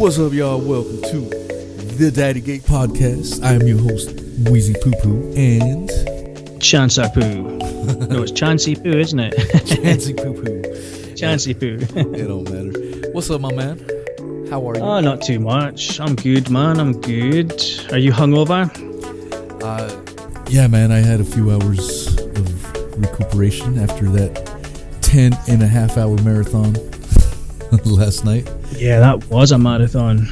What's up, y'all? Welcome to the Daddygate podcast. I am your host, Wheezy Poo Poo, and Chancer Poo. No, it's Chancey Poo, isn't it? Chancey Poo Poo. Chancey Poo. It don't matter. What's up, my man? How are you? Oh, not too much. I'm good, man. I'm good. Are you hungover? Yeah, man. I had a few hours of recuperation after that 10.5-hour marathon last night. Yeah, that was a marathon.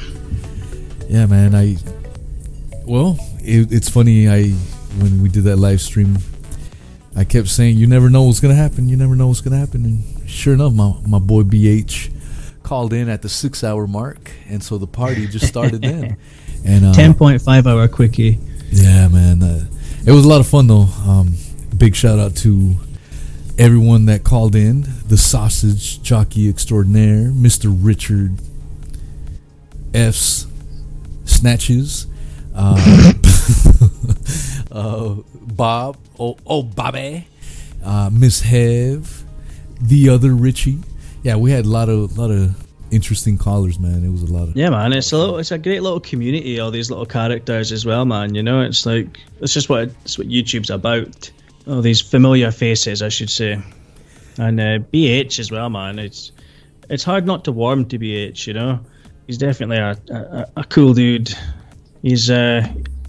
Yeah, man. It's funny. When we did that live stream, I kept saying, "You never know what's gonna happen. You never know what's gonna happen." And sure enough, my boy BH called in at the 6-hour mark, and so the party just started then. And 10.5-hour quickie. Yeah, man. It was a lot of fun though. Big shout out to everyone that called in. The sausage jockey extraordinaire, Mr. Richard F's Snatches, Bob, Bobby, Miss Hev, the other Richie. Yeah, we had a lot of interesting callers, man. It was a lot of It's a great little community. All these little characters as well, man. You know, it's what YouTube's about. All these familiar faces, I should say, and BH as well, man. It's hard not to warm to BH. You know, he's definitely a cool dude. He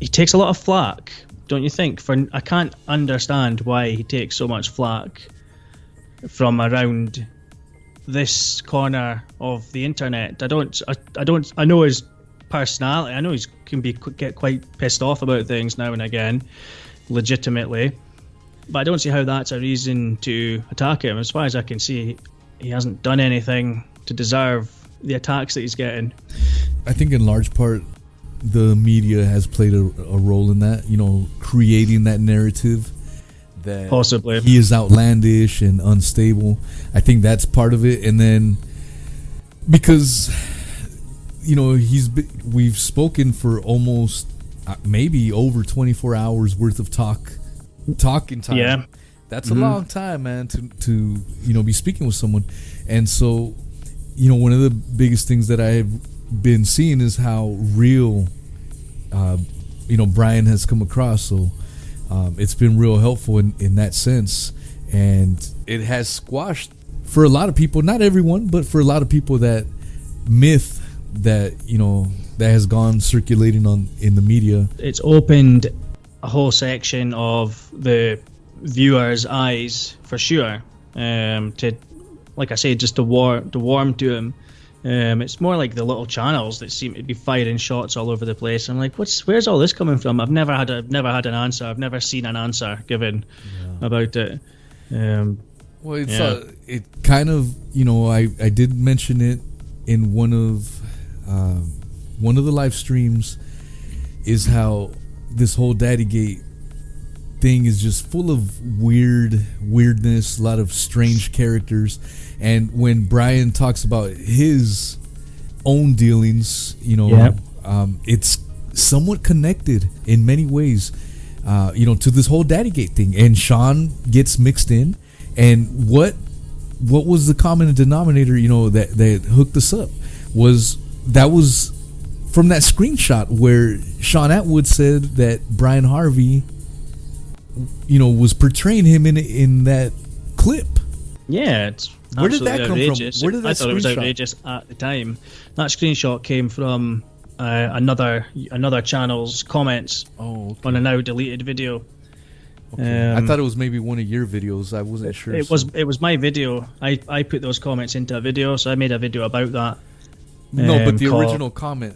takes a lot of flack, don't you think? I can't understand why he takes so much flack from around this corner of the internet. I know his personality. I know he can get quite pissed off about things now and again, legitimately. But I don't see how that's a reason to attack him. As far as I can see, he hasn't done anything to deserve the attacks that he's getting. I think in large part, the media has played a role in that, you know, creating that narrative that possibly he is outlandish and unstable. I think that's part of it. And then because, you know, we've spoken for almost maybe over 24 hours worth of talking time. Yeah, that's a long time, man, to be speaking with someone. And so, you know, one of the biggest things that I've been seeing is how real Brian has come across. So it's been real helpful in that sense, and it has squashed for a lot of people, not everyone, but for a lot of people, that myth that that has gone circulating in the media. It's opened a whole section of the viewers' eyes for sure, to, like I say, just to warm to him. It's more like the little channels that seem to be firing shots all over the place. I'm like, where's all this coming from? I've never had an answer. I've never seen an answer given about it. Well, it kind of, I did mention it in one of the live streams, is how this whole Daddygate thing is just full of weirdness, a lot of strange characters. And when Brian talks about his own dealings, it's somewhat connected in many ways, to this whole Daddygate thing. And Sean gets mixed in. And what was the common denominator, that hooked us up was from that screenshot where Sean Atwood said that Brian Harvey, was portraying him in that clip. Yeah, it's where did that outrageous. Come from? Where did that I thought it was outrageous at the time. That screenshot came from another channel's comments on a now deleted video. Okay. I thought it was maybe one of your videos. I wasn't sure. It was my video. I put those comments into a video, so I made a video about that. No, but the original comment.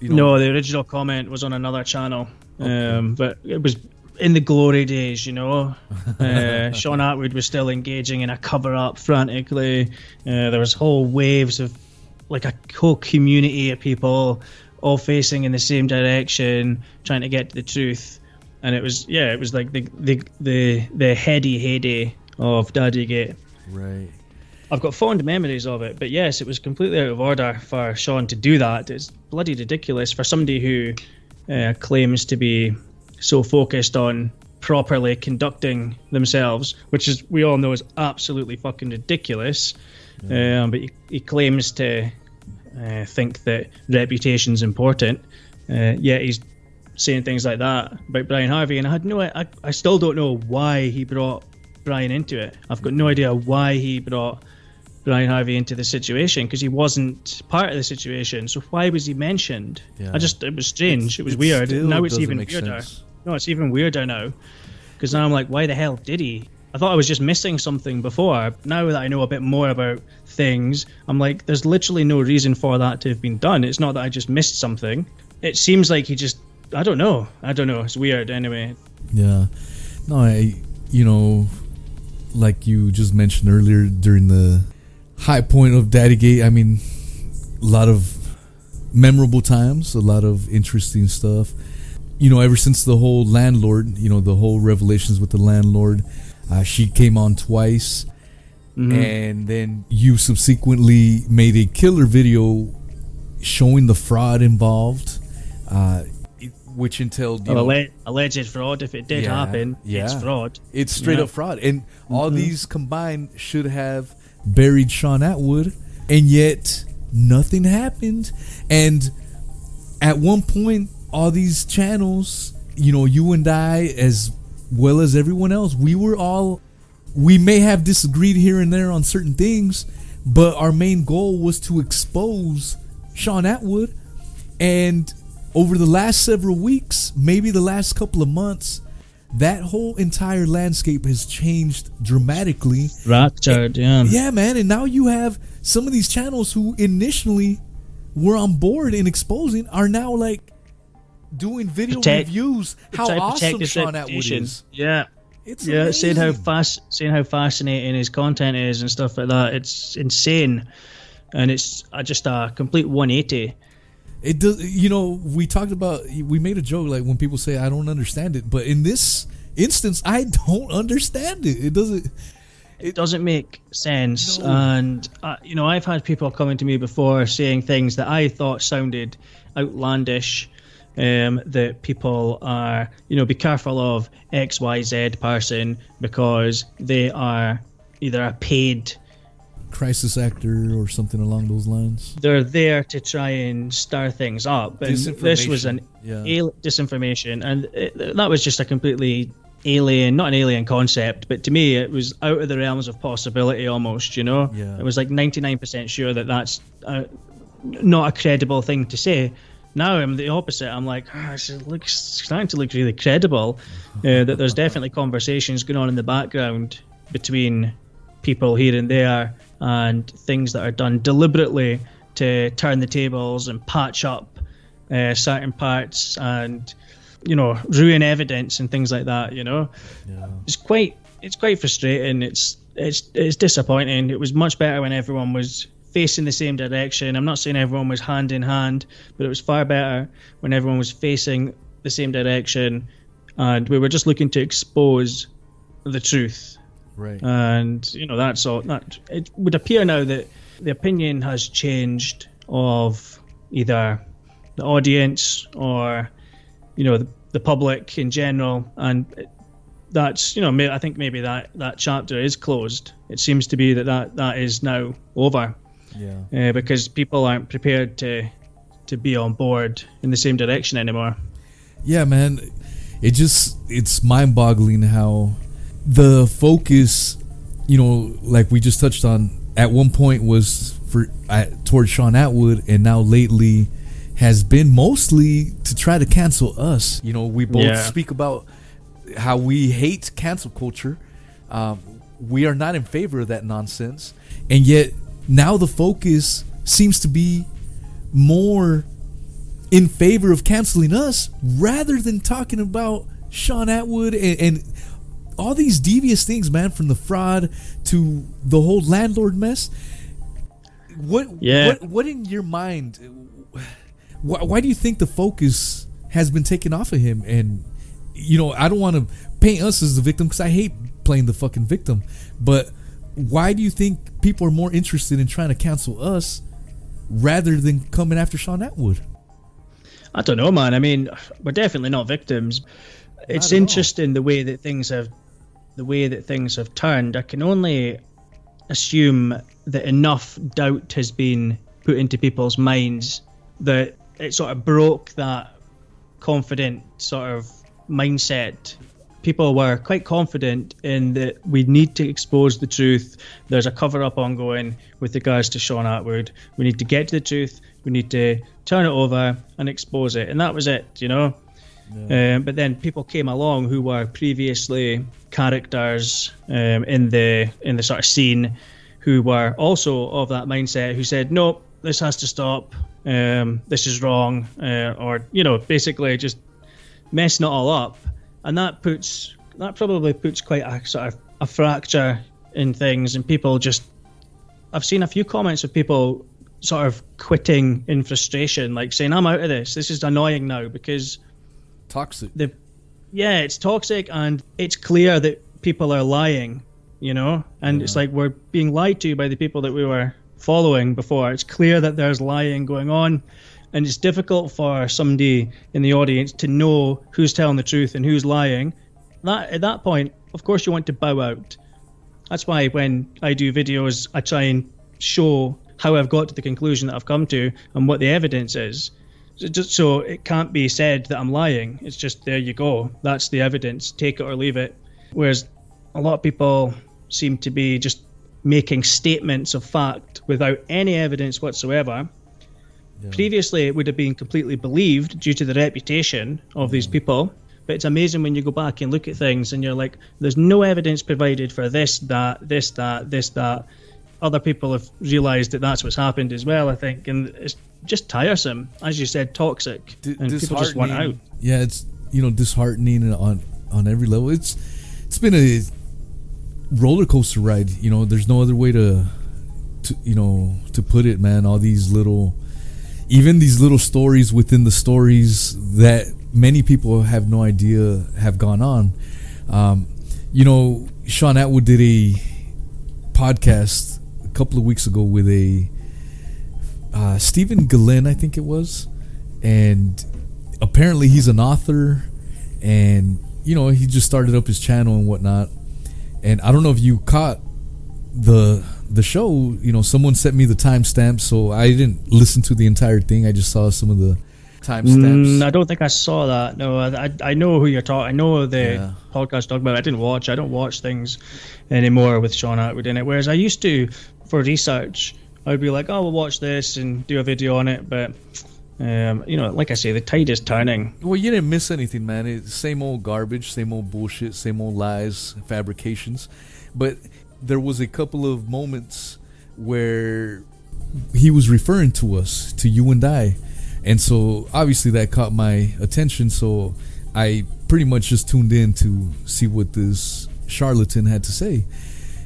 No, the original comment was on another channel. Okay. But it was in the glory days, Sean Atwood was still engaging in a cover-up frantically. There was whole waves of, like, a whole community of people all facing in the same direction, trying to get to the truth. And it was like the heady heyday of Daddygate. Right. I've got fond memories of it, but yes, it was completely out of order for Sean to do that. It's bloody ridiculous for somebody who claims to be so focused on properly conducting themselves, which is, we all know, is absolutely fucking ridiculous. But he claims to think that reputation's important. Yet he's saying things like that about Brian Harvey, and I still don't know why he brought Brian into it. I've got no idea why he brought Brian Harvey into the situation, because he wasn't part of the situation. So why was he mentioned? Yeah. It was strange. It was weird. Now it's even weirder. No, it's even weirder now, because now I'm like, why the hell did he? I thought I was just missing something before. Now that I know a bit more about things, I'm like, there's literally no reason for that to have been done. It's not that I just missed something. It seems like he just, I don't know. It's weird anyway. Yeah. No, like you just mentioned earlier during the high point of Daddygate, I mean, a lot of memorable times, a lot of interesting stuff. Ever since the whole landlord, the whole revelations with the landlord, she came on twice. Mm-hmm. And then you subsequently made a killer video showing the fraud involved, which entailed alleged fraud. If it did happen, it's fraud. It's straight up fraud, and all these combined should have buried Sean Atwood, and yet nothing happened. And at one point, all these channels, you and I, as well as everyone else, we may have disagreed here and there on certain things, but our main goal was to expose Sean Atwood. And over the last several weeks, maybe the last couple of months, that whole entire landscape has changed dramatically. Fractured, yeah. Yeah, man. And now you have some of these channels who initially were on board in exposing are now like doing video reviews how awesome Sean Atwood is. Yeah. It's amazing. Saying how fascinating his content is and stuff like that. It's insane. And it's just a complete 180. It does, we made a joke like when people say I don't understand it, but in this instance I don't understand it. It doesn't make sense. No. And I've had people coming to me before saying things that I thought sounded outlandish, that people are, be careful of XYZ person because they are either a paid crisis actor or something along those lines. They're there to try and stir things up. And this was disinformation, and that was just a completely not an alien concept, but to me it was out of the realms of possibility almost. It was like 99% sure that that's not a credible thing to say. Now I'm the opposite. I'm like, it's starting to look really credible. That there's definitely conversations going on in the background between people here and there, and things that are done deliberately to turn the tables and patch up certain parts and ruin evidence and things like that. It's quite frustrating. It's disappointing. It was much better when everyone was facing the same direction. I'm not saying everyone was hand in hand, but it was far better when everyone was facing the same direction and we were just looking to expose the truth. Right. And that's all. It would appear now that the opinion has changed of either the audience or the public in general, and that's I think maybe that chapter is closed. It seems to be that is now over. Yeah. Because people aren't prepared to be on board in the same direction anymore. Yeah, man. It's mind-boggling how the focus, like we just touched on, at one point was towards Sean Atwood, and now lately has been mostly to try to cancel us. We both speak about how we hate cancel culture. We are not in favor of that nonsense, and yet now the focus seems to be more in favor of canceling us rather than talking about Sean Atwood and all these devious things, man, from the fraud to the whole landlord mess. What in your mind, why do you think the focus has been taken off of him? And I don't want to paint us as the victim, because I hate playing the fucking victim, but why do you think people are more interested in trying to cancel us rather than coming after Sean Atwood? I don't know, man. I mean, we're definitely not victims. It's interesting the way that things have turned. I can only assume that enough doubt has been put into people's minds that it sort of broke that confident sort of mindset. People were quite confident in that we need to expose the truth. There's a cover-up ongoing with regards to Sean Atwood. We need to get to the truth. We need to turn it over and expose it. And that was it, you know? Yeah. But then people came along who were previously characters in the sort of scene, who were also of that mindset, who said, no, this has to stop. This is wrong. Or, you know, basically just messing it all up. And that probably puts quite a sort of a fracture in things, and people just, I've seen a few comments of people sort of quitting in frustration, like saying, I'm out of this. This is annoying now because toxic. It's toxic, and it's clear that people are lying, you know, and it's like we're being lied to by the people that we were following before. It's clear that there's lying going on. And it's difficult for somebody in the audience to know who's telling the truth and who's lying. At that point, of course, you want to bow out. That's why when I do videos, I try and show how I've got to the conclusion that I've come to and what the evidence is. So it can't be said that I'm lying. It's just, there you go. That's the evidence. Take it or leave it. Whereas a lot of people seem to be just making statements of fact without any evidence whatsoever. Yeah. Previously, it would have been completely believed due to the reputation of these people. But it's amazing when you go back and look at things and you're like, there's no evidence provided for this, that. Other people have realised that that's what's happened as well, I think. And it's just tiresome. As you said, toxic. And people just want out. Yeah, it's, you know, disheartening on every level. It's been a roller coaster ride. You know, there's no other way to put it, man. All these little... Even these little stories within the stories that many people have no idea have gone on. You know, Sean Atwood did a podcast a couple of weeks ago with a Stephen Glenn, I think it was. And apparently he's an author. And, you know, he just started up his channel and whatnot. And I don't know if you caught the show. You know, someone sent me the timestamp, so I didn't listen to the entire thing. I just saw some of the timestamps. I don't think I saw that. No, I know who you're talking. I know the podcast talking about. I don't watch things anymore with Sean Atwood in it. Whereas I used to, for research, I'd be like, oh, we'll watch this and do a video on it. But you know, like I say, the tide is turning. Well, you didn't miss anything, man. It's same old garbage, same old bullshit, same old lies, fabrications. But there was a couple of moments where he was referring to us, to you and I. And so obviously that caught my attention. So I pretty much just tuned in to see what this charlatan had to say.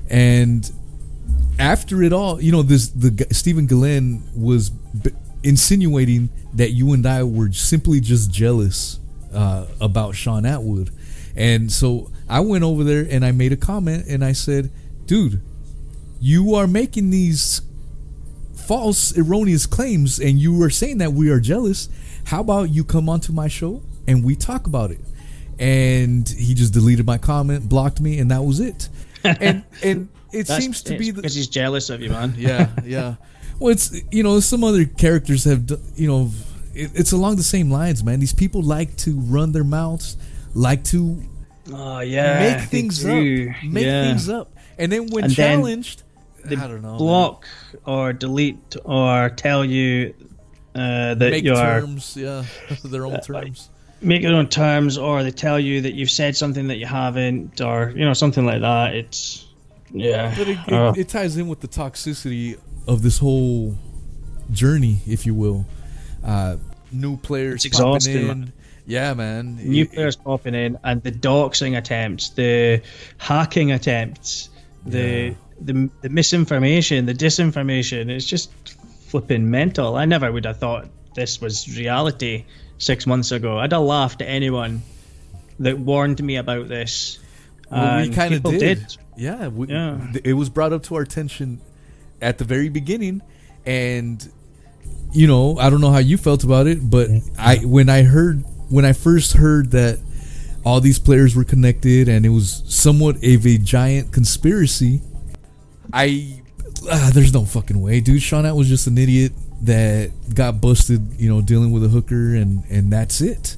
And after it all, you know, Stephen Glenn was insinuating that you and I were simply just jealous about Sean Atwood. And so I went over there and I made a comment and I said, dude, you are making these false, erroneous claims and you are saying that we are jealous. How about you come onto my show and we talk about it? And he just deleted my comment, blocked me, and that was it. And it seems to be because he's jealous of you, man. Yeah. Well, it's, you know, some other characters have, you know, it's along the same lines, man. These people like to run their mouths, like to make things up. And then when challenged, I don't know, block or delete or tell you that make you're terms, their own terms. Make your own terms, or they tell you that you've said something that you haven't, or you know, something like that. It's but it ties in with the toxicity of this whole journey, if you will. New players popping in. Man. Yeah, man. New players popping in, and the doxing attempts, the hacking attempts, the misinformation, the disinformation. It's just flipping mental. I never would have thought this was reality 6 months ago. I'd have laughed at anyone that warned me about this. Well, we kind of did. Yeah, it was brought up to our attention at the very beginning, and you know, I don't know how you felt about it, but when I first heard that all these players were connected and it was somewhat of a giant conspiracy, I There's no fucking way, dude. Shawnette was just an idiot that got busted, dealing with a hooker, and that's it.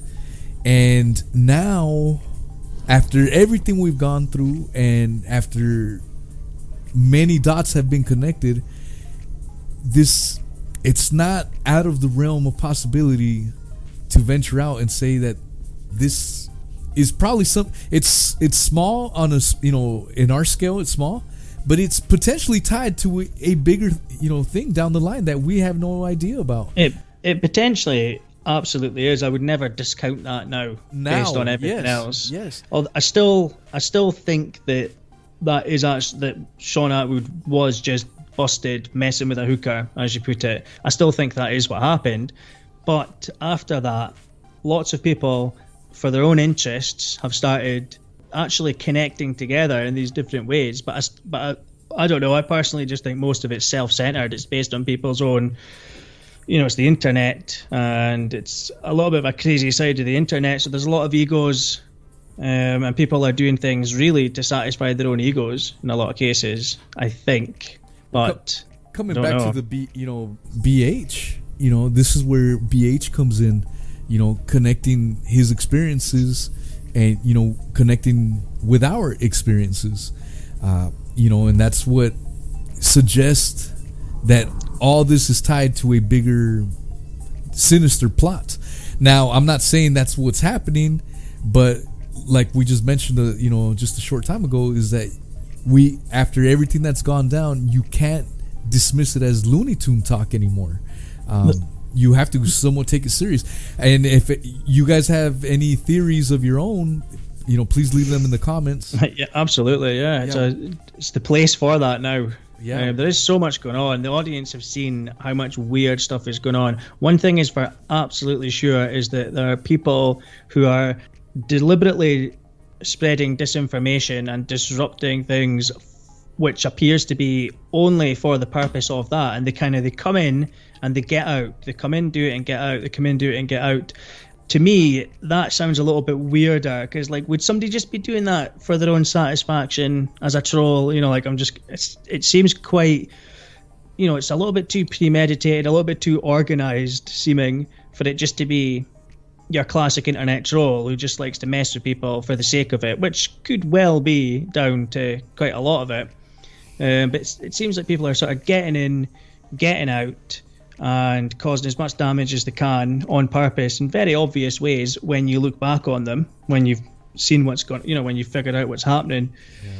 And now, after everything we've gone through, and after many dots have been connected, it's not out of the realm of possibility to venture out and say that this is probably it's small on a, in our scale, it's small, but it's potentially tied to a bigger, thing down the line that we have no idea about. It potentially absolutely is. I would never discount that now based on everything else. Yes. I still think that is actually that Sean Atwood was just busted messing with a hooker, as you put it. I still think that is what happened. But after that, lots of people, for their own interests, have started actually connecting together in these different ways. But I don't know. I personally just think most of it's self-centered. It's based on people's own, it's the internet, and it's a little bit of a crazy side of the internet. So there's a lot of egos, and people are doing things really to satisfy their own egos in a lot of cases, I think. But coming back to the BH, this is where BH comes in, connecting his experiences and, connecting with our experiences, and that's what suggests that all this is tied to a bigger, sinister plot. Now, I'm not saying that's what's happening, but like we just mentioned, just a short time ago, is that after everything that's gone down, you can't dismiss it as Looney Tune talk anymore. You have to somewhat take it serious. And if you guys have any theories of your own, please leave them in the comments. Yeah, absolutely. Yeah, it's the place for that now. Yeah, there is so much going on. The audience have seen how much weird stuff is going on. One thing is for absolutely sure is that there are people who are deliberately spreading disinformation and disrupting things which appears to be only for the purpose of that, and they come in and they get out. They come in, do it, and get out. They come in, do it, and get out. To me, that sounds a little bit weirder, because would somebody just be doing that for their own satisfaction as a troll? It seems quite, it's a little bit too premeditated, a little bit too organized seeming for it just to be your classic internet troll who just likes to mess with people for the sake of it, which could well be down to quite a lot of it. But it seems like people are sort of getting in, getting out, and causing as much damage as they can on purpose in very obvious ways when you look back on them, when you've seen what's going, when you've figured out what's happening. Yeah.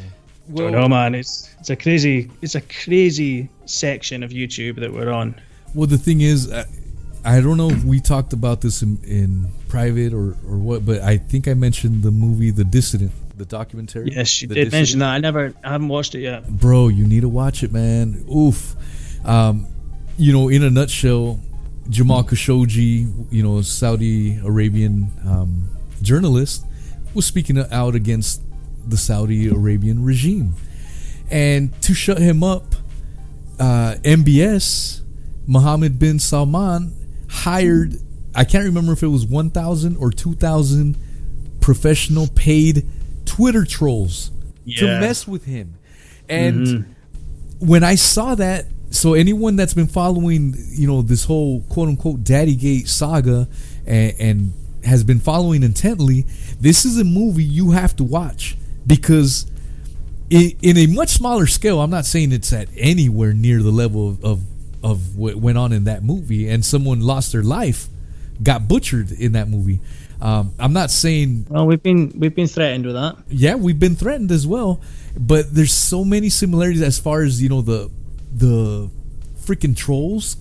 Well, I don't know, man. It's a crazy section of YouTube that we're on. Well, the thing is, I don't know if we talked about this in private or what, but I think I mentioned the movie The Dissident, the documentary. Yes, you did mention that. I haven't watched it yet. Bro, you need to watch it, man. Oof. In a nutshell, Jamal Khashoggi, Saudi Arabian journalist, was speaking out against the Saudi Arabian regime. And to shut him up, MBS, Mohammed bin Salman, hired, I can't remember if it was 1,000 or 2,000 professional paid Twitter trolls to mess with him. And when I saw that, so anyone that's been following, this whole quote-unquote Daddygate saga and has been following intently, this is a movie you have to watch, because in a much smaller scale, I'm not saying it's at anywhere near the level of what went on in that movie, and someone lost their life, got butchered in that movie. I'm not saying. Well, we've been threatened with that. Yeah, we've been threatened as well. But there's so many similarities as far as the freaking trolls,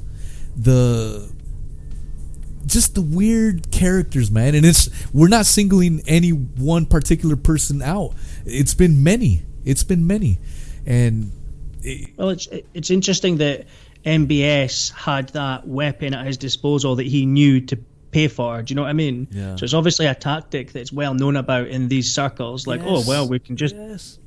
just the weird characters, man. And we're not singling any one particular person out. It's been many, and it's interesting that MBS had that weapon at his disposal that he knew to pay for. Do you know what I mean? Yeah. So it's obviously a tactic that's well known about in these circles. Like, oh well, we can just. Yes.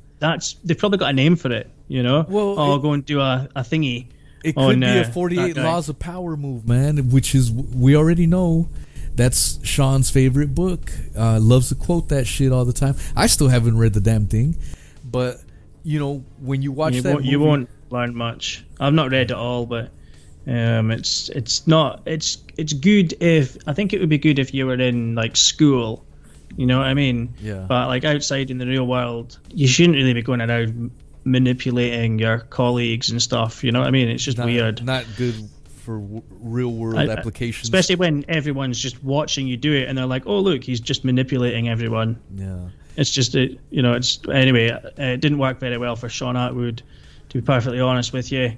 They've probably got a name for it, Well, I'll go and do a thingy. It could be a 48 Laws of Power move, man. Which is, we already know, that's Sean's favorite book. Loves to quote that shit all the time. I still haven't read the damn thing, but when you watch that movie, you won't learn much. I've not read it all, but it's not it's good if I think it would be good if you were in like school, you know what I mean? Yeah. But like outside in the real world, you shouldn't really be going around manipulating your colleagues and stuff. You know what I mean? It's just weird. Not good for real world applications, especially when everyone's just watching you do it and they're like, "Oh, look, he's just manipulating everyone." Yeah. It's just it's anyway. It didn't work very well for Sean Atwood, to be perfectly honest with you.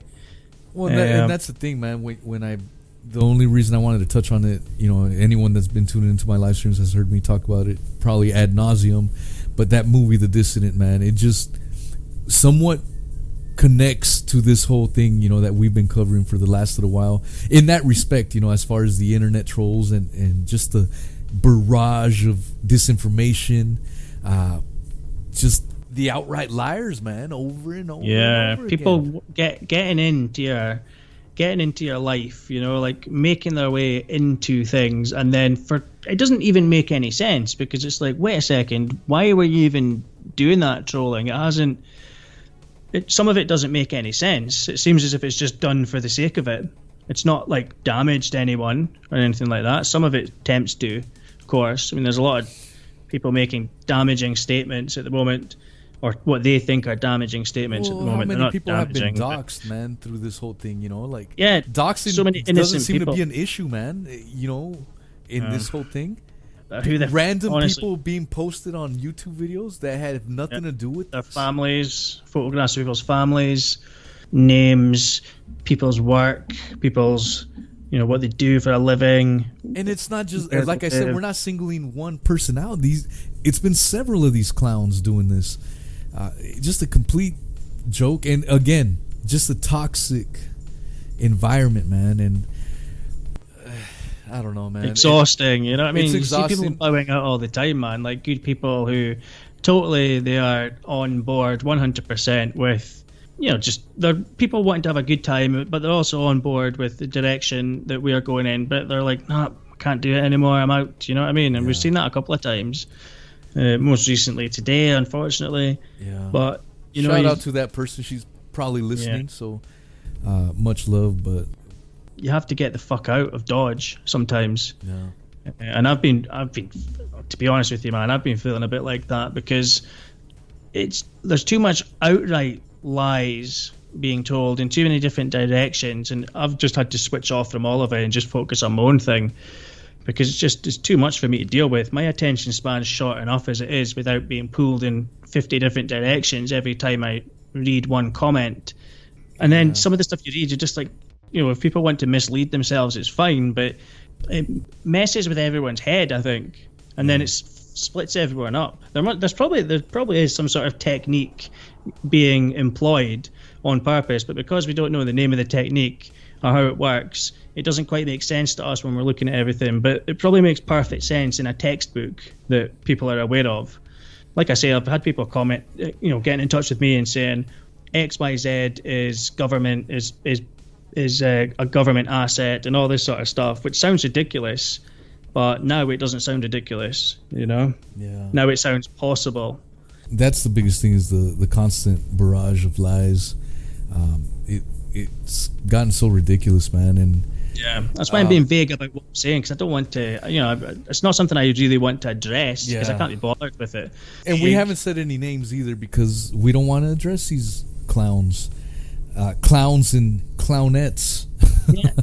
Well, and that's the thing, man. The only reason I wanted to touch on it, anyone that's been tuning into my live streams has heard me talk about it probably ad nauseum. But that movie, The Dissident, man, it just somewhat connects to this whole thing, that we've been covering for the last little while. In that respect, as far as the internet trolls and just the barrage of disinformation, just the outright liars, man, over and over. Yeah, and over people again. getting into your life, like making their way into things, and then it doesn't even make any sense because it's like, wait a second, why were you even doing that trolling? Some of it doesn't make any sense. It seems as if it's just done for the sake of it. It's not like damaged anyone or anything like that. Some of it attempts to, of course. I mean, there's a lot of people making damaging statements at the moment, or what they think are damaging statements at the moment. How many people have been doxxed, man, through this whole thing? Doxing so many doesn't seem people to be an issue, man. In this whole thing. Random people being posted on YouTube videos that had nothing to do with their families, photographs of people's families, names, people's work, people's what they do for a living. And it's not just like I said, we're not singling one person out. It's been several of these clowns doing this. Just a complete joke, and again, just a toxic environment, man. And I don't know, man. Exhausting, you know what I mean? It's exhausting. You see people blowing out all the time, man. Like good people who totally they are on board 100% with, just they're people wanting to have a good time, but they're also on board with the direction that we are going in. But they're like, no, I can't do it anymore. I'm out. You know what I mean? And we've seen that a couple of times. Most recently today, unfortunately. Yeah. But shout out to that person. She's probably listening. So much love, but. You have to get the fuck out of Dodge sometimes. Yeah. And I've been to be honest with you, man, I've been feeling a bit like that because there's too much outright lies being told in too many different directions, and I've just had to switch off from all of it and just focus on my own thing because it's too much for me to deal with. My attention span's short enough as it is without being pulled in 50 different directions every time I read one comment. And then some of the stuff you read, you're just like, if people want to mislead themselves, it's fine, but it messes with everyone's head, I think, and then it splits everyone up. There probably is some sort of technique being employed on purpose, but because we don't know the name of the technique or how it works, it doesn't quite make sense to us when we're looking at everything. But it probably makes perfect sense in a textbook that people are aware of. Like I say, I've had people comment, getting in touch with me and saying XYZ is government is a government asset and all this sort of stuff, which sounds ridiculous, but now it doesn't sound ridiculous, Yeah. Now it sounds possible. That's the biggest thing is the constant barrage of lies. It's gotten so ridiculous, man, and that's why I'm being vague about what I'm saying because I don't want to, it's not something I really want to address because I can't be bothered with it. And we haven't said any names either because we don't want to address these clowns. Clowns and clownettes.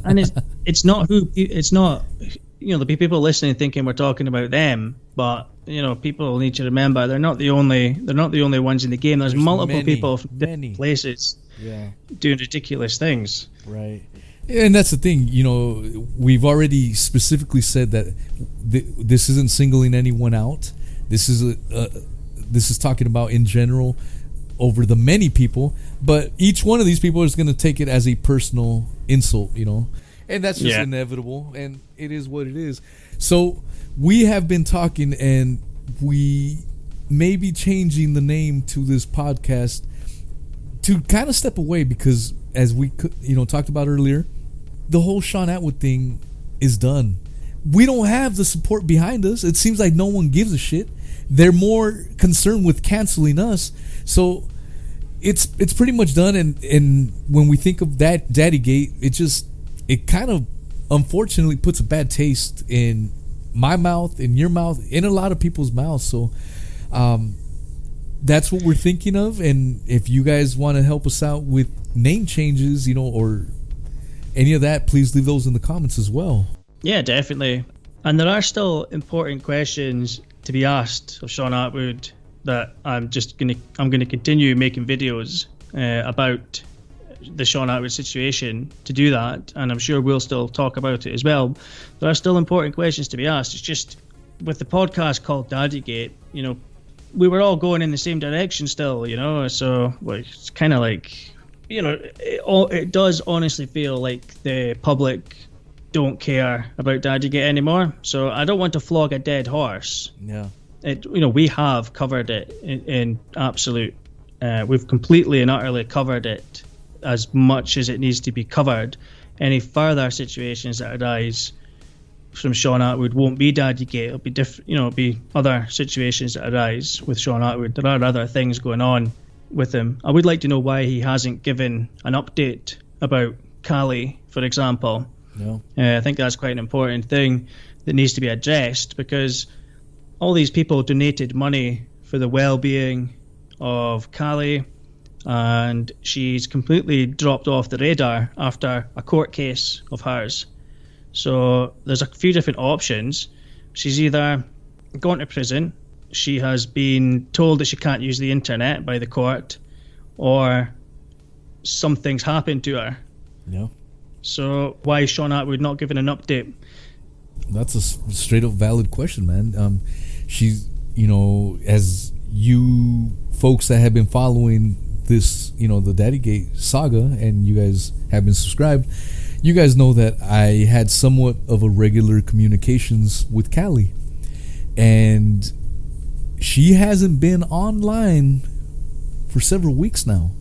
And it's not the people listening thinking we're talking about them, but people need to remember they're not the only ones in the game. There's multiple people from different places doing ridiculous things. Right. And that's the thing, we've already specifically said that this isn't singling anyone out. This is talking about in general over the many people, but each one of these people is going to take it as a personal insult, and that's just inevitable, and it is what it is. So we have been talking, and we may be changing the name to this podcast to kind of step away because, as we talked about earlier, the whole Sean Atwood thing is done. We don't have the support behind us. It seems like no one gives a shit. They're more concerned with canceling us. So it's pretty much done. And when we think of that Daddygate, it kind of unfortunately puts a bad taste in my mouth, in your mouth, in a lot of people's mouths. So that's what we're thinking of. And if you guys want to help us out with name changes, or any of that, please leave those in the comments as well. Yeah, definitely. And there are still important questions to be asked of Sean Atwood that I'm gonna continue making videos about the Sean Atwood situation to do that, and I'm sure we'll still talk about it as well. There are still important questions to be asked. It's just with the podcast called Daddygate, we were all going in the same direction still, so it's kind of like, it does honestly feel like the public don't care about Daddygate anymore. So I don't want to flog a dead horse. Yeah. We have covered it in absolute. We've completely and utterly covered it as much as it needs to be covered. Any further situations that arise from Sean Atwood won't be Daddygate. It'll be different. It'll be other situations that arise with Sean Atwood. There are other things going on with him. I would like to know why he hasn't given an update about Cali, for example. No. I think that's quite an important thing that needs to be addressed, because all these people donated money for the well-being of Cali, and she's completely dropped off the radar after a court case of hers. So there's a few different options. She's either gone to prison, she has been told that she can't use the internet by the court, or something's happened to her. No. So why is Sean Atwood not giving an update? That's a straight up valid question, man. She's, as you folks that have been following this, the Daddygate saga, and you guys have been subscribed, you guys know that I had somewhat of a regular communications with Callie, and she hasn't been online for several weeks now.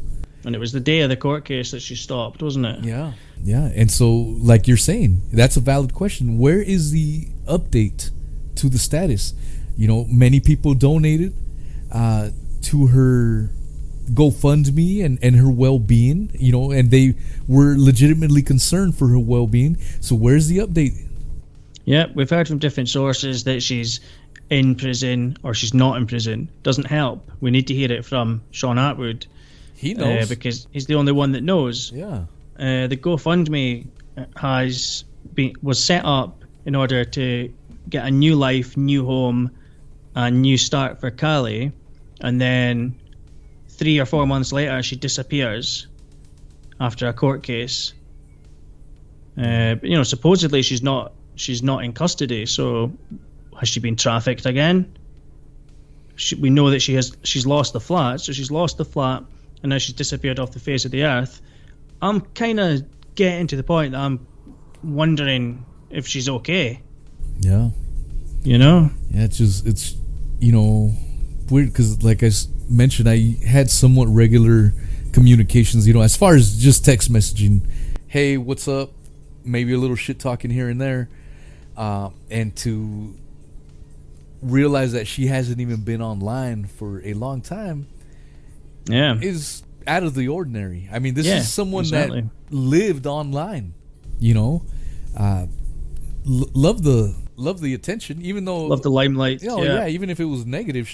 And it was the day of the court case that she stopped, wasn't it? Yeah. Yeah. And so, like you're saying, that's a valid question. Where is the update to the status? Many people donated to her GoFundMe and her well-being, and they were legitimately concerned for her well-being. So where's the update? Yeah, we've heard from different sources that she's in prison or she's not in prison. Doesn't help. We need to hear it from Sean Atwood. He knows. Because he's the only one that knows. Yeah. The GoFundMe was set up in order to get a new life, new home, a new start for Callie, and then 3 or 4 months later she disappears after a court case. Supposedly she's not in custody. So has she been trafficked again? We know that she's lost the flat. So she's lost the flat, and now she's disappeared off the face of the earth. I'm kind of getting to the point that I'm wondering if she's okay. Yeah. Yeah, it's weird, because like I mentioned, I had somewhat regular communications, as far as just text messaging. Hey, what's up? Maybe a little shit talking here and there. And to realize that she hasn't even been online for a long time is out of the ordinary. I mean, this is someone that lived online, love the attention, even though love the limelight. Even if it was negative.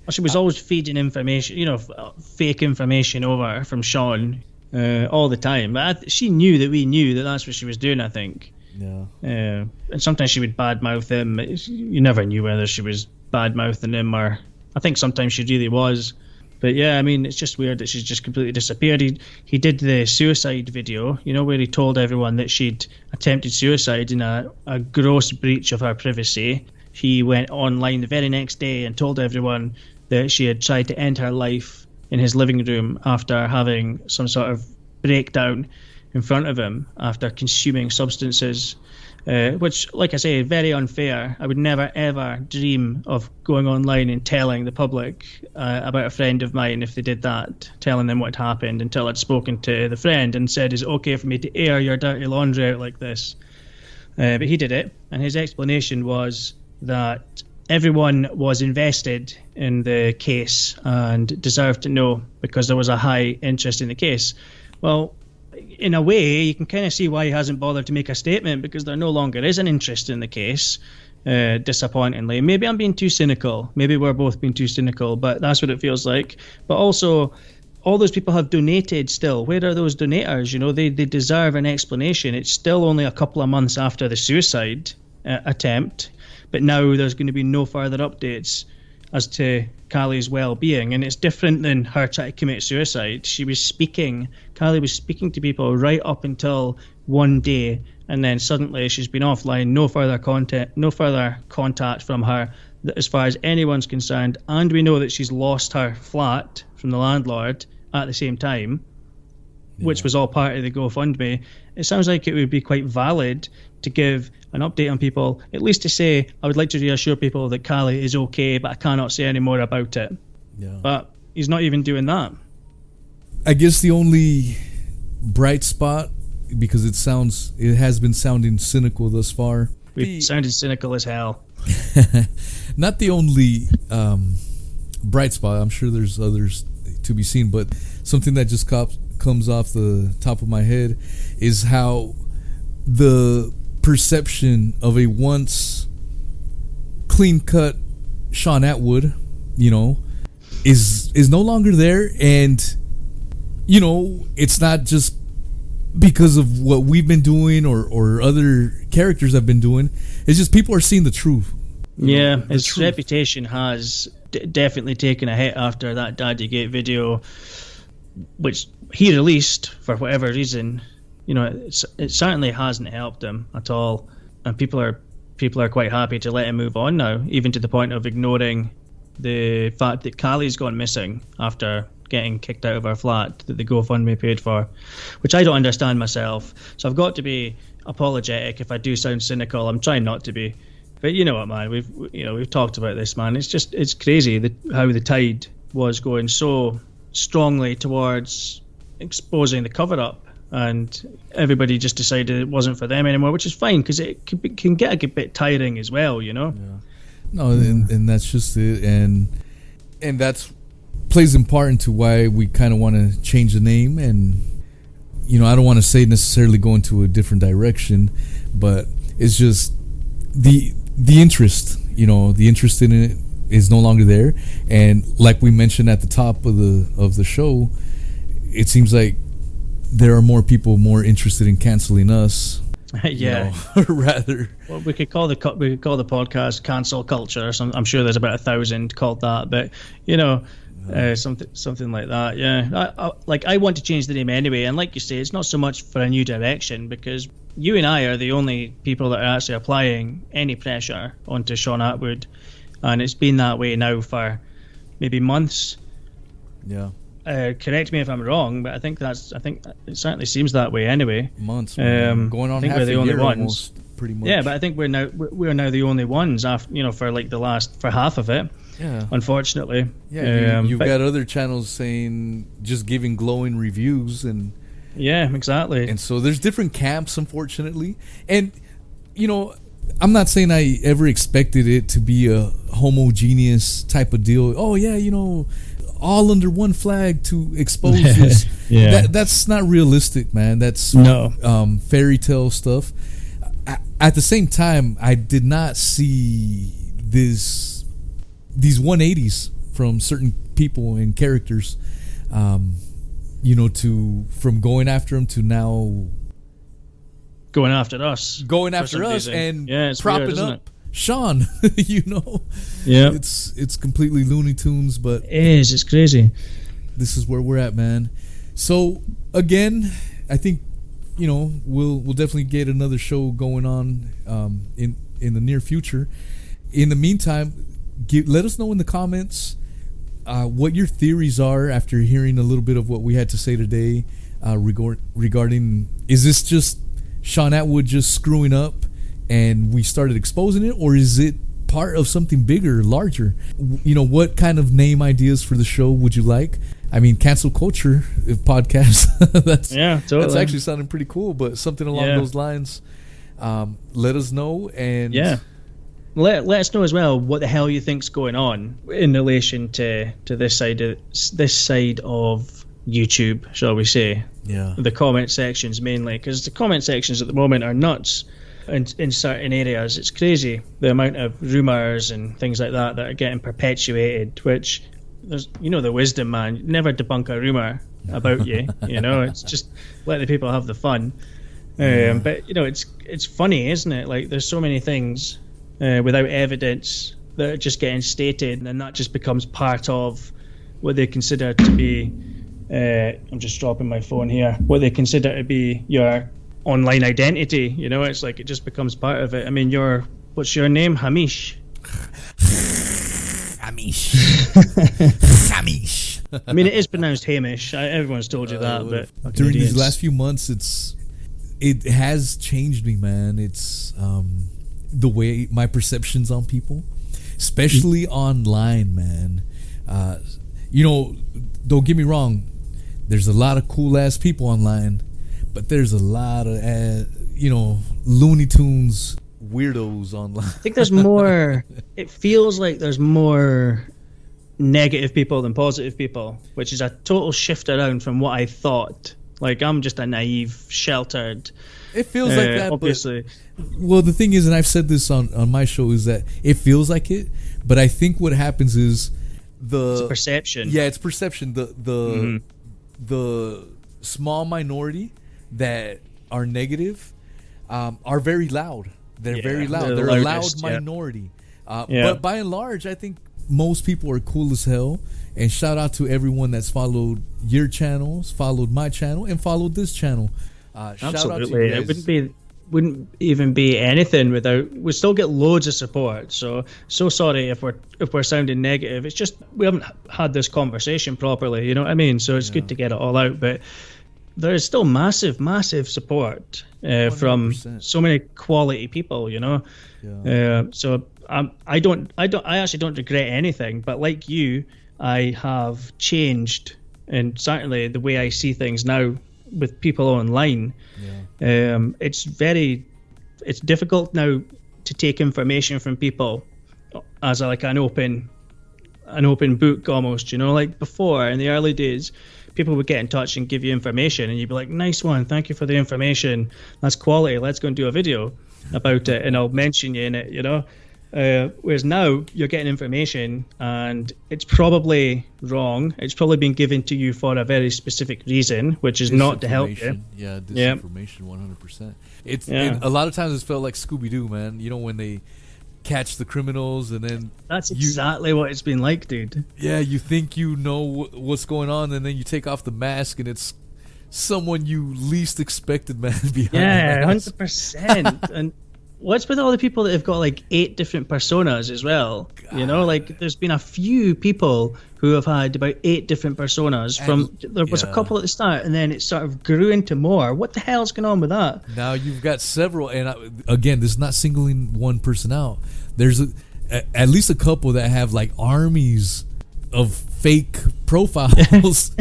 She was always feeding information, fake information over from Sean all the time. But she knew that we knew that that's what she was doing, I think. Yeah. And sometimes she would badmouth him. You never knew whether she was badmouthing him, or I think sometimes she really was. But yeah, I mean, it's just weird that she's just completely disappeared. He did the suicide video, where he told everyone that she'd attempted suicide in a gross breach of her privacy. He went online the very next day and told everyone that she had tried to end her life in his living room after having some sort of breakdown in front of him after consuming substances, which, like I say, very unfair. I would never, ever dream of going online and telling the public about a friend of mine if they did that, telling them what happened until I'd spoken to the friend and said, is it okay for me to air your dirty laundry out like this? But he did it, and his explanation was that everyone was invested in the case and deserved to know because there was a high interest in the case. Well, in a way, you can kind of see why he hasn't bothered to make a statement, because there no longer is an interest in the case, disappointingly. Maybe I'm being too cynical. Maybe we're both being too cynical, but that's what it feels like. But also, all those people have donated still. Where are those donators? You know, they deserve an explanation. It's still only a couple of months after the suicide attempt, but now there's going to be no further updates as to Callie's well-being, and it's different than her trying to commit suicide. Callie was speaking to people right up until one day, and then suddenly she's been offline, no further contact from her as far as anyone's concerned, and we know that she's lost her flat from the landlord at the same time, which was all part of the GoFundMe. It sounds like it would be quite valid to give an update on people, at least to say, I would like to reassure people that Callie is okay, but I cannot say any more about it. Yeah. But he's not even doing that. I guess the only bright spot, because it has been sounding cynical thus far. We've sounded cynical as hell. Not the only bright spot. I'm sure there's others to be seen, but something that just comes off the top of my head is how the perception of a once clean-cut Sean Atwood, is no longer there. And it's not just because of what we've been doing or other characters have been doing. It's just people are seeing the truth. Yeah, his reputation has definitely taken a hit after that Daddygate video, which he released for whatever reason. It certainly hasn't helped him at all, and people are quite happy to let him move on now, even to the point of ignoring the fact that Callie's gone missing after getting kicked out of her flat that the GoFundMe paid for, which I don't understand myself. So I've got to be apologetic if I do sound cynical. I'm trying not to be, but you know what, man? We've talked about this, man. It's crazy how the tide was going so strongly towards exposing the cover up. And everybody just decided it wasn't for them anymore, which is fine, because it can get a bit tiring as well, Yeah. No, and that's just it, and that's plays in part into why we kind of want to change the name. And I don't want to say necessarily go into a different direction, but it's just the interest, the interest in it is no longer there. And like we mentioned at the top of the show, it seems like there are more people more interested in canceling us. Yeah, rather. Well, we could call the podcast cancel culture or something. I'm sure there's about 1,000 called that, but something like that. Yeah, I want to change the name anyway, and like you say, it's not so much for a new direction, because you and I are the only people that are actually applying any pressure onto Sean Atwood, and it's been that way now for maybe months. Yeah. Correct me if I'm wrong, but I think it certainly seems that way anyway. Months, going on half a year almost, pretty much. Yeah, but I think we're now the only ones after, for half of it. Yeah, unfortunately. Yeah, you've got other channels saying, just giving glowing reviews, and yeah, exactly. And so there's different camps, unfortunately, and I'm not saying I ever expected it to be a homogeneous type of deal. Oh yeah, all under one flag to expose this. Yeah. That's not realistic, man. That's fairy tale stuff. At the same time, I did not see these 180s from certain people and characters, from going after him to now going after us. Going after us and propping weird, up Sean, Yeah, it's completely Looney Tunes, but it is. It's crazy. This is where we're at, man. So again, I think we'll definitely get another show going on in the near future. In the meantime, let us know in the comments what your theories are after hearing a little bit of what we had to say today regarding, is this just Sean Atwood just screwing up and we started exposing it, or is it part of something bigger, larger? What kind of name ideas for the show would you like? I mean, cancel culture podcast. That's actually sounding pretty cool, but something along those lines. Let us know, and let us know as well what the hell you think's going on in relation to this side of YouTube, shall we say? Yeah. The comment sections mainly, because the comment sections at the moment are nuts. In certain areas, it's crazy the amount of rumors and things like that are getting perpetuated. Which there's, the wisdom, man. Never debunk a rumor about you. It's just let the people have the fun. But it's funny, isn't it? Like there's so many things without evidence that are just getting stated, and that just becomes part of what they consider to be. I'm just dropping my phone here. What they consider to be your online identity. It's like it just becomes part of it. I mean, what's your name? Hamish. Hamish. Hamish. I mean, it is pronounced Hamish. Everyone's told you that, but during these last few months, it has changed me, man. It's the way my perceptions on people, especially online, man. Don't get me wrong. There's a lot of cool ass people online, but there's a lot of Looney Tunes weirdos online. I think there's more. It feels like there's more negative people than positive people, which is a total shift around from what I thought. Like, I'm just a naive, sheltered. It feels like that, obviously. Well, the thing is, and I've said this on my show, is that it feels like it, but I think what happens is it's perception. Yeah, it's perception. The small minority that are negative are very loud. They're very loud. They're a loud minority. But by and large, I think most people are cool as hell. And shout out to everyone that's followed your channels, followed my channel, and followed this channel. Absolutely. Shout out to you guys. It wouldn't even be anything without. We still get loads of support. So sorry if we're sounding negative. It's just we haven't had this conversation properly. You know what I mean? So it's good to get it all out. But there is still massive support from so many quality people. So I actually don't regret anything. But like you, I have changed, and certainly the way I see things now with people online. It's difficult now to take information from people as an open book almost. Like before in the early days, people would get in touch and give you information, and you'd be like, nice one, thank you for the information, that's quality, let's go and do a video about it, and I'll mention you in it. Whereas now you're getting information and it's probably wrong. It's probably been given to you for a very specific reason, which is not to help you. Yeah, disinformation, 100%. It's a lot of times it's felt like Scooby-Doo, man. When they catch the criminals and then that's exactly what it's been like, dude. Yeah, you think you know what's going on, and then you take off the mask and it's someone you least expected, man, behind. Yeah, 100%. And what's with all the people that have got like 8 different personas as well? God. Like there's been a few people who have had about 8 different personas. There was a couple at the start, and then it sort of grew into more. What the hell's going on with that? Now you've got several, and again, this is not singling one person out. There's at least a couple that have like armies of fake profiles,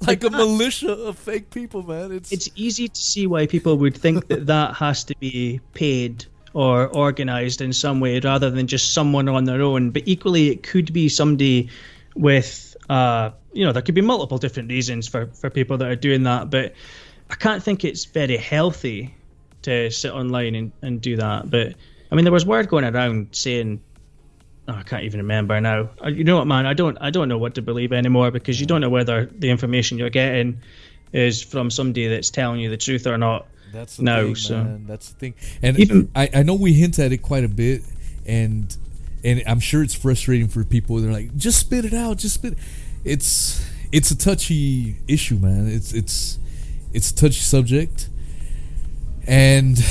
like a militia of fake people, man. It's easy to see why people would think that has to be paid or organized in some way rather than just someone on their own. But equally, it could be somebody with, there could be multiple different reasons for people that are doing that. But I can't think it's very healthy to sit online and do that. But I mean, there was word going around saying, I can't even remember now. You know what, man? I don't know what to believe anymore, because you don't know whether the information you're getting is from somebody that's telling you the truth or not. That's the thing, man. That's the thing. And I know we hint at it quite a bit, and I'm sure it's frustrating for people. They're like, just spit it out, just spit. It's a touchy issue, man. It's a touchy subject, and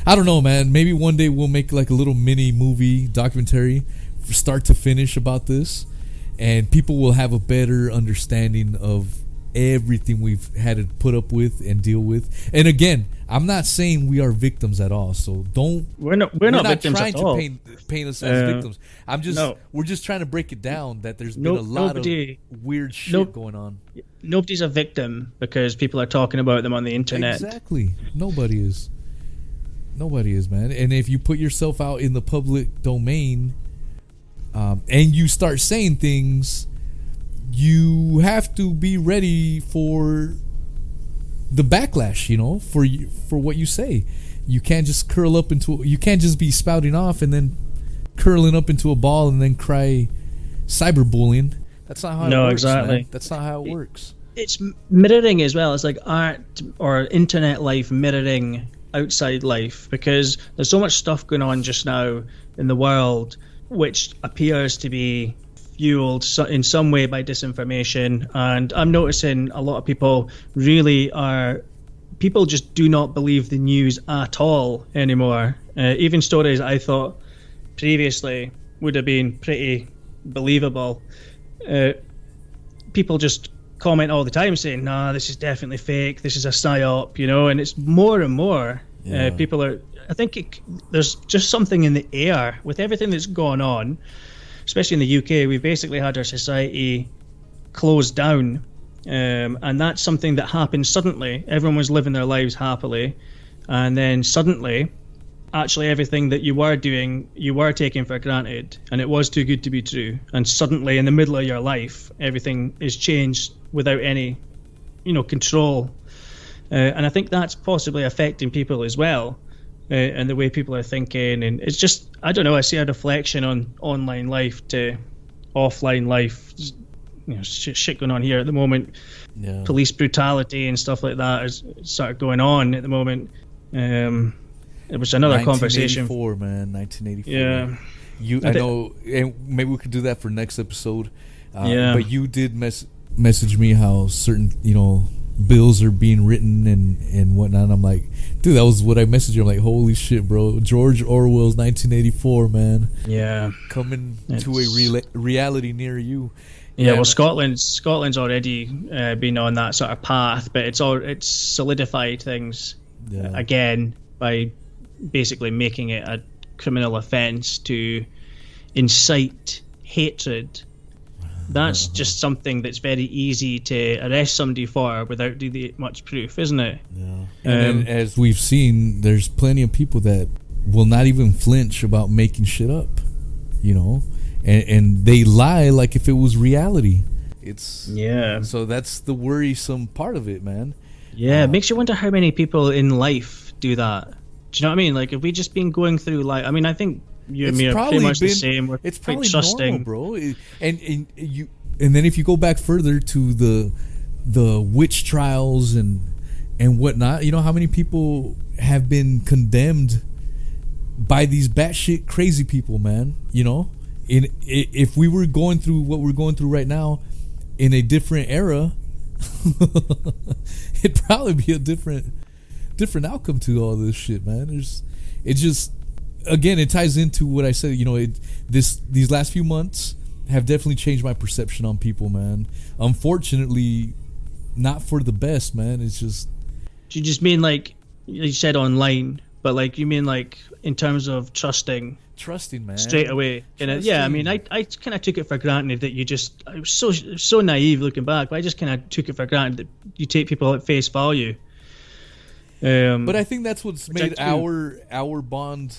I don't know, man. Maybe one day we'll make like a little mini movie documentary from start to finish about this, and people will have a better understanding of everything we've had to put up with and deal with. And again, I'm not saying we are victims at all, so don't. We're not victims trying at all. to paint us as victims. We're just trying to break it down that there's been a lot of weird shit going on. Nobody's a victim because people are talking about them on the internet. Exactly, nobody is. Nobody is, man. And if you put yourself out in the public domain, and you start saying things, you have to be ready for the backlash, for what you say. You can't just you can't just be spouting off and then curling up into a ball and then cry cyberbullying. That's not how it works. Exactly. Man. That's not how it works. It's mirroring as well. It's like art or internet life mirroring outside life, because there's so much stuff going on just now in the world which appears to be fueled in some way by disinformation. And I'm noticing a lot of people people just do not believe the news at all anymore. Even stories I thought previously would have been pretty believable. People just comment all the time saying, nah, this is definitely fake, this is a psyop, and it's more and more. People are, I think there's just something in the air with everything that's gone on, especially in the UK. We've basically had our society closed down, and that's something that happened suddenly. Everyone was living their lives happily, and then suddenly actually everything that you were doing, you were taking for granted, and it was too good to be true. And suddenly in the middle of your life, everything is changed without any control, and I think that's possibly affecting people as well, and the way people are thinking. And it's just, I don't know, I see a deflection on online life to offline life. Shit going on here at the moment. Police brutality and stuff like that is sort of going on at the moment. It was another conversation. 1984, man. 1984. I know, and maybe we could do that for next episode. But you did message me how certain, bills are being written and whatnot. And I'm like, dude, that was what I messaged you. I'm like, holy shit, bro. George Orwell's 1984, man. Yeah. Coming to a reality near you. Yeah, well, Scotland's already been on that sort of path, but it's solidified things again by basically making it a criminal offence to incite hatred. That's just something that's very easy to arrest somebody for without doing much proof, isn't it? Yeah. And as we've seen, there's plenty of people that will not even flinch about making shit up, and they lie like if it was reality. So that's the worrisome part of it, man. Yeah, it makes you wonder how many people in life do that. Do you know what I mean? Like, if we just been going through life, I mean, I think you and me are pretty much the same. We're it's quite probably trusting, normal, bro. And then if you go back further to the witch trials and whatnot, how many people have been condemned by these batshit crazy people, man? If we were going through what we're going through right now in a different era, it'd probably be a different outcome to all this shit, man. Again, it ties into what I said. These last few months have definitely changed my perception on people, man. Unfortunately, not for the best, man. It's just. Do you just mean like you said online, but like you mean like in terms of trusting, man, straight away? Yeah, I mean, I kind of took it for granted that I was so naive looking back, but I just kind of took it for granted that you take people at face value. But I think that's what's made our bond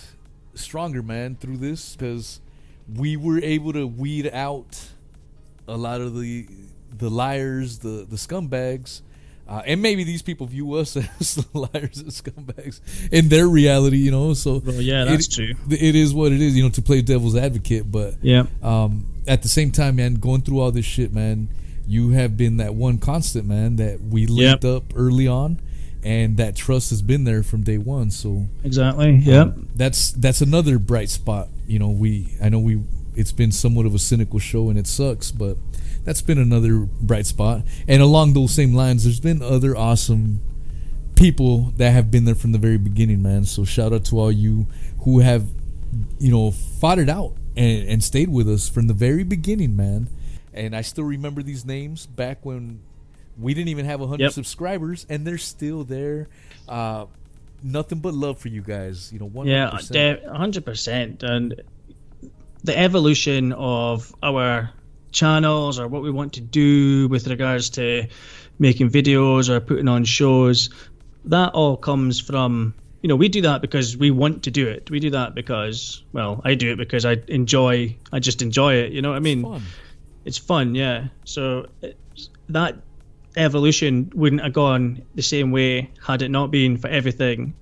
stronger, man, through this, because we were able to weed out a lot of the liars, the scumbags, and maybe these people view us as liars and scumbags in their reality, So that's true. It is what it is, to play devil's advocate. But at the same time, man, going through all this shit, man, you have been that one constant, man, that we linked up early on. And that trust has been there from day one. So exactly, yeah. That's another bright spot. It's been somewhat of a cynical show and it sucks, but that's been another bright spot. And along those same lines, there's been other awesome people that have been there from the very beginning, man. So shout out to all you who have, fought it out and stayed with us from the very beginning, man. And I still remember these names back when we didn't even have 100 subscribers, and they're still there. Nothing but love for you guys. 100%. Yeah, 100%. And the evolution of our channels, or what we want to do with regards to making videos or putting on shows, that all comes from we do that because we want to do it. We do that because, well, I do it because I just enjoy it. You know what I mean? Fun. It's fun, yeah. So that evolution wouldn't have gone the same way had it not been for everything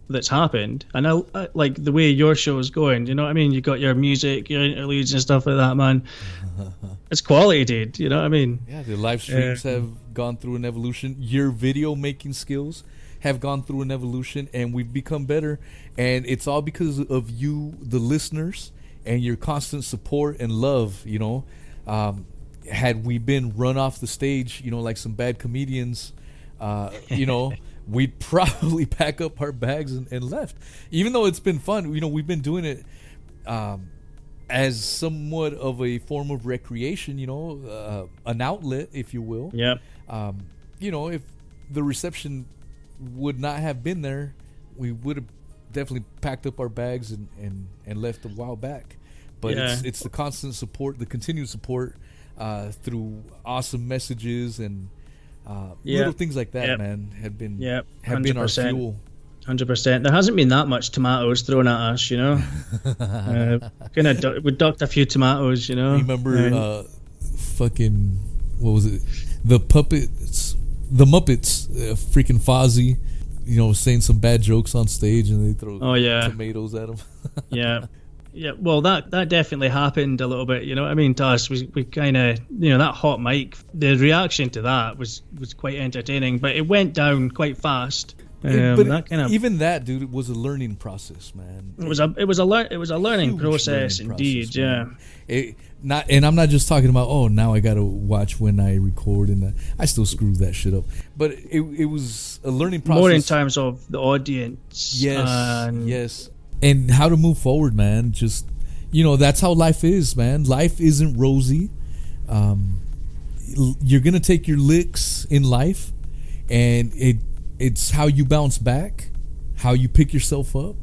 that's happened. And I like the way your show is going. You know what I mean? You got your music, your interludes and stuff like that, man. It's quality, dude. You know what I mean? Yeah, the live streams have gone through an evolution. Your video making skills have gone through an evolution, and we've become better. And it's all because of you, the listeners, and your constant support and love. Had we been run off the stage, like some bad comedians, we'd probably pack up our bags and left. Even though it's been fun, we've been doing it as somewhat of a form of recreation, an outlet, if you will. Yeah. If the reception would not have been there, we would have definitely packed up our bags and left a while back. But it's the constant support, the continued support through awesome messages and little things like that, man, have been our fuel. 100%. There hasn't been that much tomatoes thrown at us, we ducked a few tomatoes, Remember fucking, what was it? The Muppets, freaking Fozzie, saying some bad jokes on stage and they throw tomatoes at him. Yeah, well, that definitely happened a little bit, you know what I mean, to us. We kind of, that hot mic, the reaction to that was quite entertaining, but it went down quite fast. Even that, dude, it was a learning process, man. It was a learning process, indeed, And I'm not just talking about, now I gotta watch when I record, and I still screw that shit up. But it was a learning process. More in terms of the audience. Yes. And how to move forward, man. Just, that's how life is, man. Life isn't rosy. You're going to take your licks in life, and it's how you bounce back, how you pick yourself up,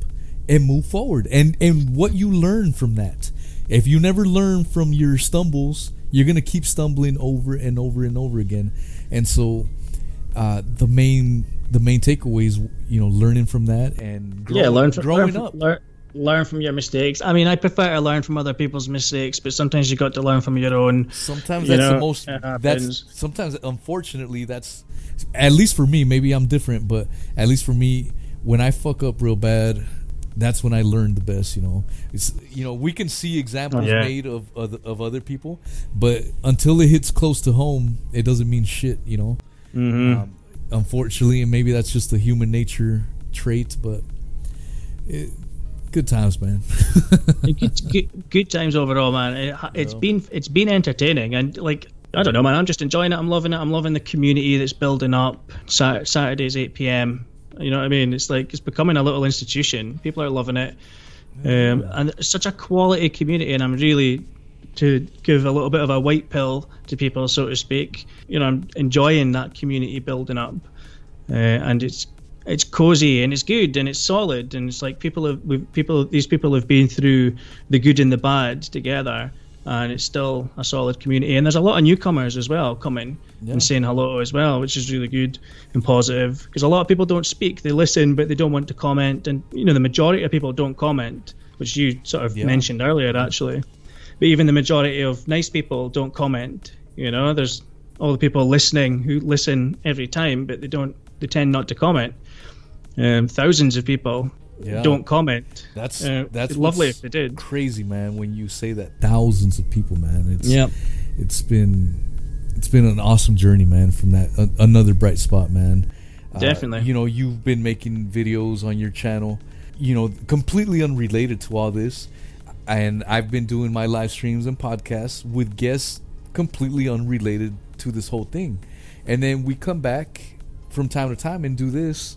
and move forward. And what you learn from that. If you never learn from your stumbles, you're going to keep stumbling over and over and over again. And so the main takeaway is, learning from that and growing up. Learn from your mistakes. I mean, I prefer to learn from other people's mistakes, but sometimes you got to learn from your own. Sometimes that's the most. Sometimes, unfortunately, that's, at least for me. Maybe I'm different, but at least for me, when I fuck up real bad, that's when I learn the best. It's we can see examples made of other people, but until it hits close to home, it doesn't mean shit. Mm-hmm. Unfortunately, and maybe that's just a human nature trait, but good times, man. good times overall, man. It's been entertaining, and I don't know, man. I'm just enjoying it. I'm loving it. I'm loving the community that's building up. Saturdays 8 p.m. You know what I mean? It's it's becoming a little institution. People are loving it, and it's such a quality community. And I'm really, to give a little bit of a white pill to people, so to speak, I'm enjoying that community building up, and it's cozy and it's good and it's solid, and it's these people have been through the good and the bad together, and it's still a solid community. And there's a lot of newcomers as well coming and saying hello as well, which is really good and positive, because a lot of people don't speak. They listen, but they don't want to comment, and the majority of people don't comment, which you sort of mentioned earlier, actually. But even the majority of nice people don't comment. There's all the people listening who listen every time, but they tend not to comment. Thousands of people don't comment. That's lovely if they did. Crazy, man, when you say that. Thousands of people, man. It's been an awesome journey, man. From that, another bright spot, man. Definitely. You've been making videos on your channel, completely unrelated to all this. And I've been doing my live streams and podcasts with guests completely unrelated to this whole thing. And then we come back from time to time and do this.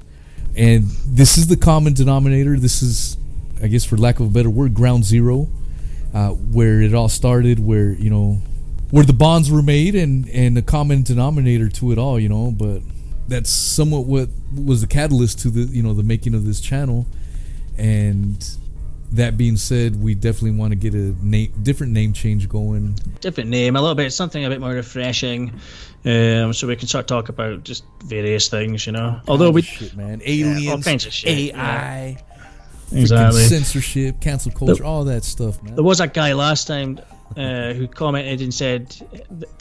And this is the common denominator. This is, I guess, for lack of a better word, ground zero, where it all started, where the bonds were made, and a common denominator to it all, But that's somewhat what was the catalyst to the the making of this channel. And that being said, we definitely want to get a different name change going. Different name, a little bit, something a bit more refreshing, so we can start talk about just various things, you know. Although we, shit, man, aliens, all kinds of shit, AI, exactly, censorship, cancel culture, all that stuff, man. There was a guy last time who commented and said,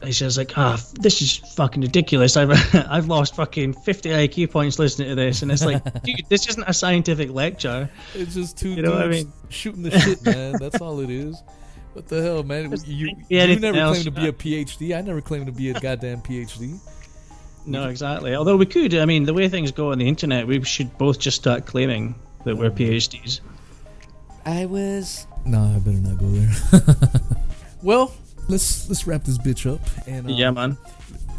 he says like, this is fucking ridiculous. I've lost fucking 50 IQ points listening to this, and it's like, dude, this isn't a scientific lecture. It's just two you know dudes what I mean? shooting the shit, man. That's all it is. What the hell, man? You never claimed to be a PhD. I never claimed to be a goddamn PhD. No, exactly. Although we could, I mean, the way things go on the internet, we should both just start claiming that we're PhDs. No, I better not go there. Well, let's wrap this bitch up. And yeah, man.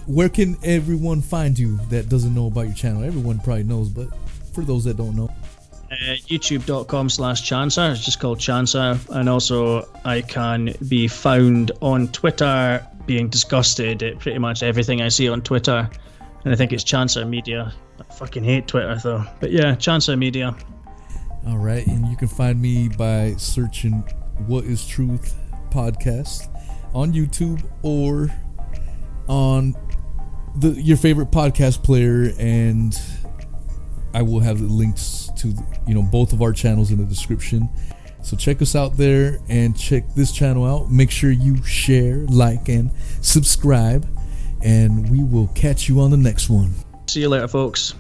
Where can everyone find you that doesn't know about your channel? Everyone probably knows, but for those that don't know, youtube.com/Chancer. It's just called Chancer. And also I can be found on Twitter being disgusted at pretty much everything I see on Twitter, and I think it's Chancer Media. I fucking hate Twitter though, but yeah, Chancer Media. All right, and you can find me by searching What Is Truth podcast on YouTube or on your favorite podcast player, and I will have the links to both of our channels in the description. So check us out there and check this channel out. Make sure you share, like, and subscribe, and we will catch you on the next one. See you later, folks.